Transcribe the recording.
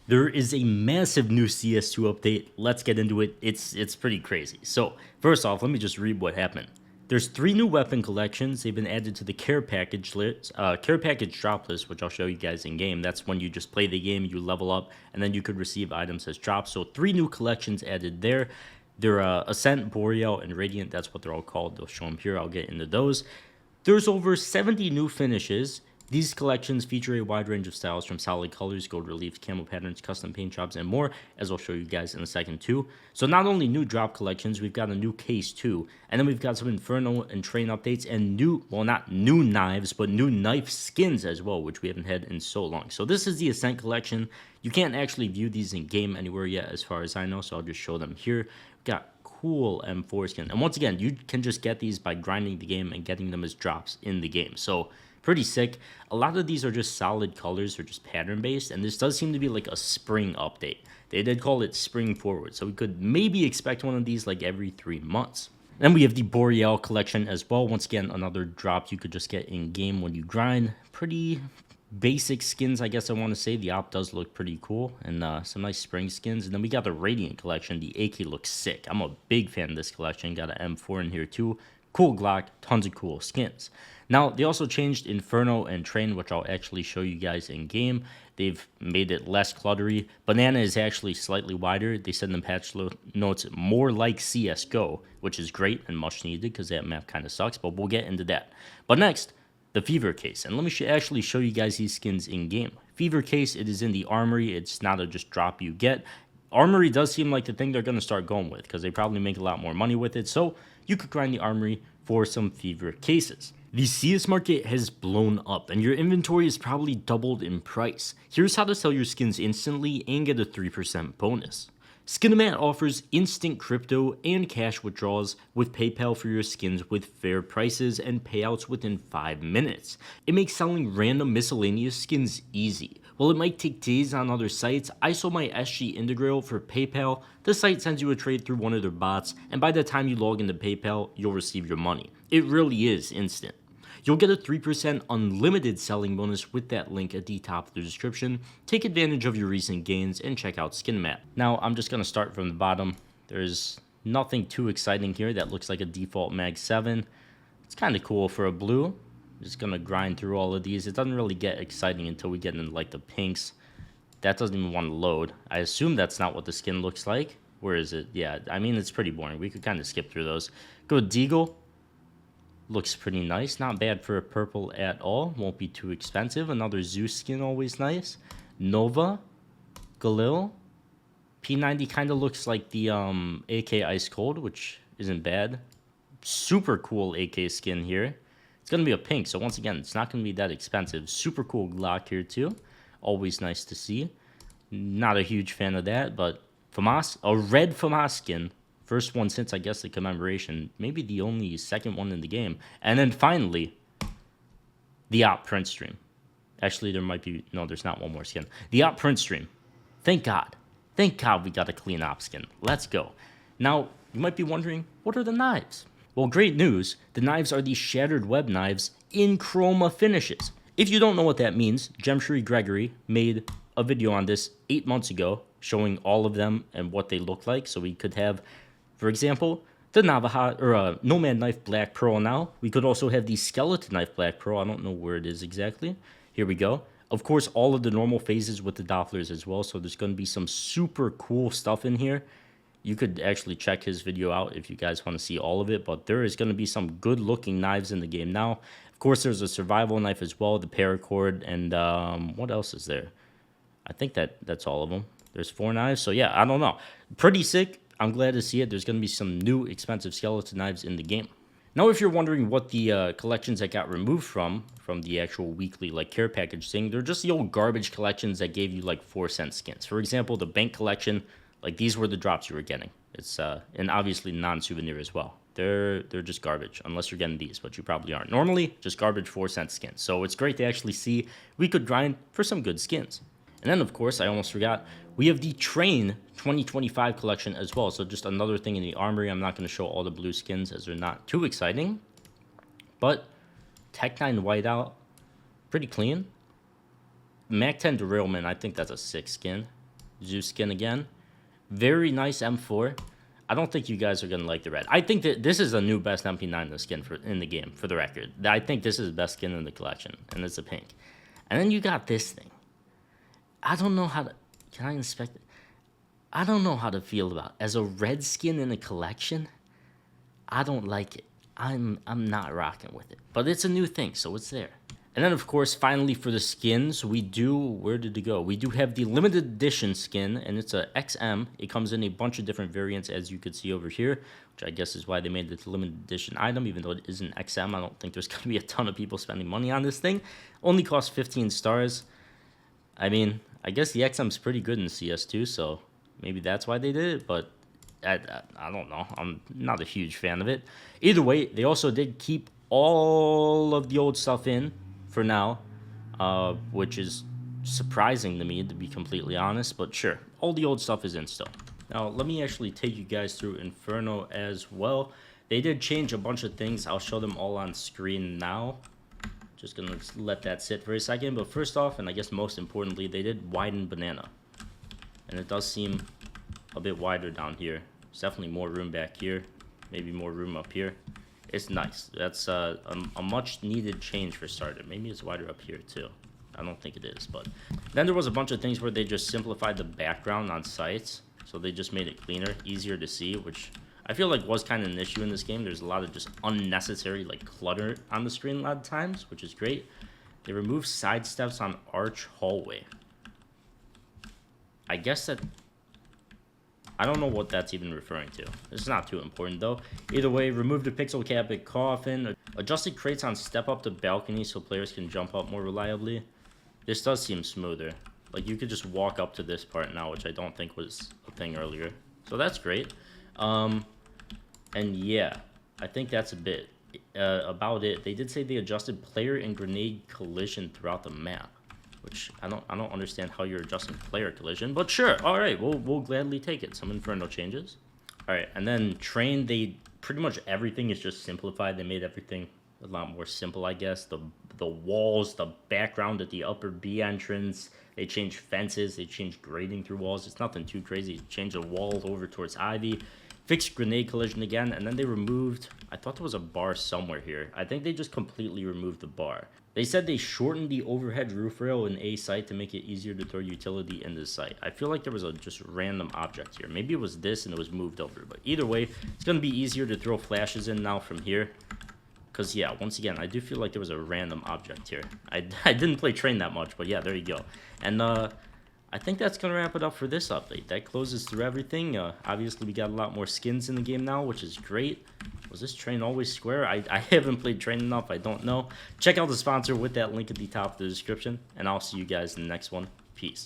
There is a massive new CS2 update. Let's get into it. It's pretty crazy. So first off, let me just read what happened. There's 3 new weapon collections. They've been added to the care package list, care package drop list, which I'll show you guys in game. That's when you just play the game, you level up, and then you could receive items as drops. So 3 new collections added there. They're Ascent, Boreal, and Radiant. That's what they're all called. They'll show them here. I'll get into those. There's over 70 new finishes. These collections feature a wide range of styles from solid colors, gold reliefs, camo patterns, custom paint jobs, and more, as I'll show you guys in a second too. So not only new drop collections, we've got a new case too, and then we've got some Inferno and Train updates and new, well, not new knives, but new knife skins as well, which we haven't had in so long. So this is the Ascent collection. You can't actually view these in game anywhere yet as far as I know, so I'll just show them here. We've got cool M4 skin, and once again, you can just get these by grinding the game and getting them as drops in the game. So pretty sick. A lot of these are just solid colors or just pattern based, and this does seem to be like a spring update. They did call it spring forward, so we could maybe expect one of these like every 3 months. Then we have the Boreal collection as well. Once again, another drop you could just get in game when you grind. Pretty basic skins, I guess I want to say. The op does look pretty cool, and some nice spring skins. And then we got the Radiant collection. The AK looks sick. I'm a big fan of this collection. Got an M4 in here too. Cool Glock, tons of cool skins. Now, they also changed Inferno and Train, which I'll actually show you guys in game. They've made it less cluttery. Banana is actually slightly wider. They said in the patch notes more like CSGO, which is great and much needed because that map kind of sucks, but we'll get into that. But next, the Fever Case. And let me actually show you guys these skins in game. Fever Case, it is in the Armory. It's not a just drop you get. Armory does seem like the thing they're going to start going with because they probably make a lot more money with it. So you could grind the Armory for some Fever Cases. The CS market has blown up and your inventory is probably doubled in price. Here's how to sell your skins instantly and get a 3% bonus. Skinamat offers instant crypto and cash withdrawals with PayPal for your skins with fair prices and payouts within 5 minutes. It makes selling random miscellaneous skins easy. While it might take days on other sites, I sold my SG Integral for PayPal. The site sends you a trade through one of their bots, and by the time you log into PayPal, you'll receive your money. It really is instant. You'll get a 3% unlimited selling bonus with that link at the top of the description. Take advantage of your recent gains and check out Skinamat. Now, I'm just going to start from the bottom. There's nothing too exciting here. That looks like a default Mag 7. It's kind of cool for a blue. I'm just going to grind through all of these. It doesn't really get exciting until we get into like the pinks. That doesn't even want to load. I assume that's not what the skin looks like. Where is it? Yeah, I mean, it's pretty boring. We could kind of skip through those. Go to Deagle. Looks pretty nice. Not bad for a purple at all. Won't be too expensive. Another Zeus skin, always nice. Nova. Galil. P90 kind of looks like the AK Ice Cold, which isn't bad. Super cool AK skin here. It's going to be a pink, so once again, it's not going to be that expensive. Super cool Glock here too. Always nice to see. Not a huge fan of that, but FAMAS. A red FAMAS skin. First one since, I guess, the commemoration. Maybe the only second one in the game. And then finally, the Op print stream. Actually, there might be... No, there's not one more skin. The Op print stream. Thank God. Thank God we got a clean Op skin. Let's go. Now, you might be wondering, what are the knives? Well, great news. The knives are the Shattered Web knives in chroma finishes. If you don't know what that means, Gemshri Gregory made a video on this 8 months ago showing all of them and what they look like. So we could have... For example, the Navajo or Nomad Knife Black Pearl now. We could also have the Skeleton Knife Black Pearl. I don't know where it is exactly. Here we go. Of course, all of the normal phases with the Dopplers as well. So there's going to be some super cool stuff in here. You could actually check his video out if you guys want to see all of it. But there is going to be some good looking knives in the game now. Of course, there's a survival knife as well. The paracord and what else is there? I think that's all of them. There's 4 knives. So yeah, I don't know. Pretty sick. I'm glad to see it. There's going to be some new expensive skeleton knives in the game. Now, if you're wondering what the collections that got removed from the actual weekly like care package thing, they're just the old garbage collections that gave you like 4-cent skins. For example, the bank collection, like these were the drops you were getting. It's and obviously non-souvenir as well. They're just garbage unless you're getting these, but you probably aren't. Normally, just garbage 4-cent skins. So it's great to actually see we could grind for some good skins. And then, of course, I almost forgot, we have the Train 2025 collection as well. So just another thing in the Armory. I'm not going to show all the blue skins as they're not too exciting. But Tech-9 Whiteout, pretty clean. Mac 10 Derailment, I think that's a 6 skin. Zeus skin again. Very nice M4. I don't think you guys are going to like the red. I think that this is the new best MP9 skin in the game, for the record. I think this is the best skin in the collection, and it's a pink. And then you got this thing. I don't know how to... Can I inspect it? I don't know how to feel about it. As a red skin in a collection, I don't like it. I'm not rocking with it. But it's a new thing, so it's there. And then, of course, finally for the skins, we do... Where did it go? We do have the limited edition skin, and it's a XM. It comes in a bunch of different variants, as you could see over here, which I guess is why they made it a limited edition item, even though it is an XM. I don't think there's going to be a ton of people spending money on this thing. Only costs 15 stars. I mean, I guess the XM's pretty good in CS2, so maybe that's why they did it, but I don't know. I'm not a huge fan of it. Either way, they also did keep all of the old stuff in for now, which is surprising to me, to be completely honest, but sure, all the old stuff is in still. Now, let me actually take you guys through Inferno as well. They did change a bunch of things. I'll show them all on screen now. Just gonna let that sit for a second, but first off, and I guess most importantly, they did widen Banana. And it does seem a bit wider down here. There's definitely more room back here, maybe more room up here. It's nice. That's a much needed change for starter. Maybe it's wider up here too. I don't think it is, but then there was a bunch of things where they just simplified the background on sites. So they just made it cleaner, easier to see, which I feel like was kind of an issue in this game. There's a lot of just unnecessary like clutter on the screen a lot of times, which is great. They removed side steps on Arch Hallway. I guess that... I don't know what that's even referring to. It's not too important though. Either way, remove the pixel cap at Coffin. Adjusted crates on step up the balcony so players can jump up more reliably. This does seem smoother. Like you could just walk up to this part now, which I don't think was a thing earlier. So that's great. And yeah, I think that's a bit about it. They did say they adjusted player and grenade collision throughout the map. Which I don't understand how you're adjusting player collision, but sure, all right, we'll gladly take it. Some Inferno changes. All right, and then Train, they pretty much everything is just simplified. They made everything a lot more simple, I guess. The walls, the background at the upper B entrance. They changed fences. They changed grading through walls. It's nothing too crazy. Changed the wall over towards Ivy. Fixed grenade collision again, and then they removed... I thought there was a bar somewhere here. I think they just completely removed the bar. They said they shortened the overhead roof rail in A site to make it easier to throw utility in the site. I feel like there was a just random object here. Maybe it was this and it was moved over, but either way, it's going to be easier to throw flashes in now from here. Because, yeah, once again, I do feel like there was a random object here. I didn't play Train that much, but yeah, there you go. And, I think that's going to wrap it up for this update. That closes through everything. Obviously, we got a lot more skins in the game now, which is great. Was this Train always square? I haven't played Train enough. I don't know. Check out the sponsor with that link at the top of the description, and I'll see you guys in the next one. Peace.